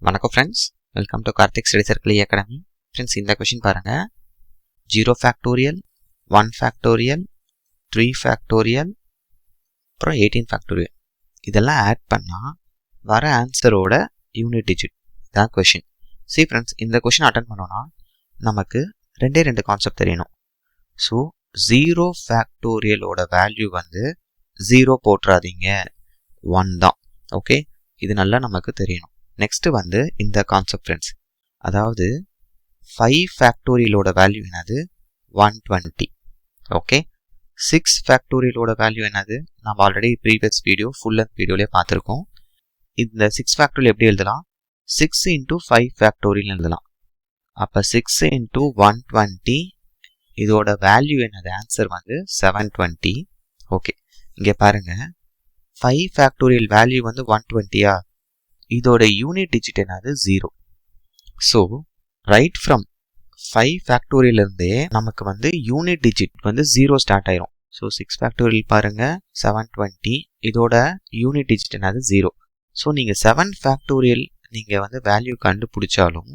வணக்கம் friends, welcome to Karthik study circle academy. Friends, இந்த question பாருங்கள். 0 ஃபேக்டோரியல், 1 ஃபேக்டோரியல், 3 ஃபேக்டோரியல், அப்புறம் 18 ஃபேக்டோரியல் இதெல்லாம் ஆட் பண்ணால் வர ஆன்சரோட யூனிட் டிஜிட் தான் கொஷின். ஃப்ரெண்ட்ஸ், இந்த கொஷின் அட்டன் பண்ணோன்னா நமக்கு ரெண்டு கான்செப்ட் தெரியணும். ஸோ 0 ஃபேக்டோரியலோட வேல்யூ 0 போட்டுறாதீங்க, 1 தான். ஓகே, இது நல்லா நமக்கு தெரியணும். நெக்ஸ்ட் இந்த கான்செப்ட் ஃப்ரெண்ட்ஸ், அதாவது 5 ஃபேக்டோரியலோட வேல்யூ என்னது? 120. ஓகே, 6 ஃபேக்டோரியலோட வேல்யூ என்னது? நம்ம already previous video full length வீடியோலேயே பார்த்துருக்கோம். இந்த 6 ஃபேக்டோரியல் எப்படி எழுதலாம்? 6 × 5 ஃபேக்டோரியல் எழுதலாம். அப்போ 6 × 120 இதோட வேல்யூ என்னது? ஆன்சர் 720. ஓகே, இங்கே பாருங்க, 5 ஃபேக்டோரியல் வேல்யூ 120யா? இதோட யூனிட் டிஜிட் என்னது? 0. ஸோ ரைட் ஃப்ரம் 5 ஃபேக்டோரியல் இருந்தே நமக்கு யூனிட் டிஜிட் 0 ஸ்டார்ட் ஆயிரும். ஸோ 6 ஃபேக்டோரியல் பாருங்க, 720 இதோட யூனிட் டிஜிட் என்னது? 0. ஸோ நீங்கள் 7 ஃபேக்டோரியல் நீங்கள் வேல்யூ கண்டுபிடிச்சாலும்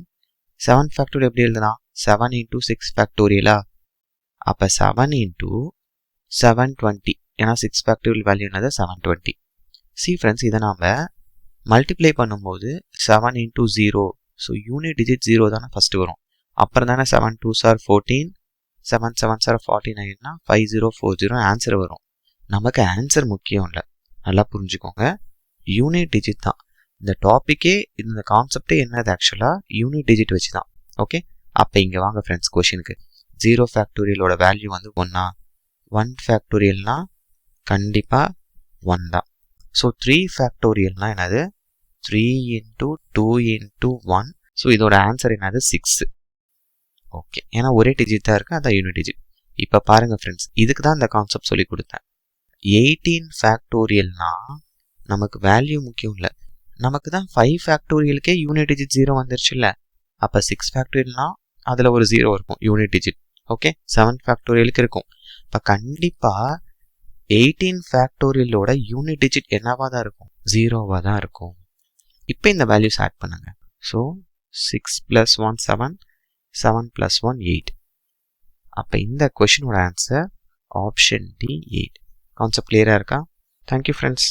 7 ஃபேக்டோரியல் எப்படி எழுதலாம்? 7 × 6 ஃபேக்டோரியலா? அப்போ 7 × 720, ஏன்னா 6 ஃபேக்டோரியல் வேல்யூ என்னது? 720. ஃப்ரெண்ட்ஸ், இதை நாம் மல்டிப்ளை பண்ணும்போது 7 × 0, ஸோ யூனிட் டிஜிட் 0 தானே ஃபஸ்ட்டு வரும். அப்புறம் தானே 7 2s are 14, 7 7s are 49னா 5040 answer வரும். நமக்கு ஆன்சர் முக்கியம் இல்லை, நல்லா புரிஞ்சுக்கோங்க. யூனிட் டிஜிட் தான் இந்த டாப்பிக்கே, இந்த கான்செப்டே என்னது? ஆக்சுவலாக யூனிட் டிஜிட் வச்சு தான். ஓகே, அப்போ இங்கே வாங்க ஃப்ரெண்ட்ஸ், கொஷினுக்கு 0 ஃபேக்டோரியலோட வேல்யூ 1, 1 ஃபேக்டோரியல்னா கண்டிப்பாக 1 தான். ஸோ 3 ஃபேக்டோரியல்னா என்னது? 3 × 2 × 1. ஸோ இதோட ஆன்சர் என்னது? 6. ஓகே, ஏன்னா ஒரே டிஜிட் தான் இருக்குது, அதான் யூனிட் டிஜிட். இப்போ பாருங்கள் ஃப்ரெண்ட்ஸ், இதுக்கு தான் இந்த கான்செப்ட் சொல்லி கொடுத்தேன். 18 ஃபேக்டோரியல்னா நமக்கு வேல்யூ முக்கியம் இல்லை, நமக்கு தான் 5 ஃபேக்டோரியலுக்கே யூனிட் டிஜிட் 0 வந்துருச்சு இல்லை. அப்போ 6 ஃபேக்டோரியல்னா அதில் ஒரு 0 இருக்கும் யூனிட் டிஜிட். ஓகே, 7 ஃபேக்டோரியலுக்கு இருக்கும். இப்போ கண்டிப்பாக 18 ஃபேக்டோரியலோட யூனிட் டிஜிட் என்னவா தான் இருக்கும்? 0வா தான் இருக்கும். இப்போ இந்த வேல்யூஸ் ஆட் பண்ணுங்க. ஸோ 6 + 1 7, 7 + 1 8. அப்போ இந்த கொஷினோட ஆன்சர் ஆப்ஷன் டி 8. கான்செப்ட் கிளியராக இருக்கா? Thank you friends.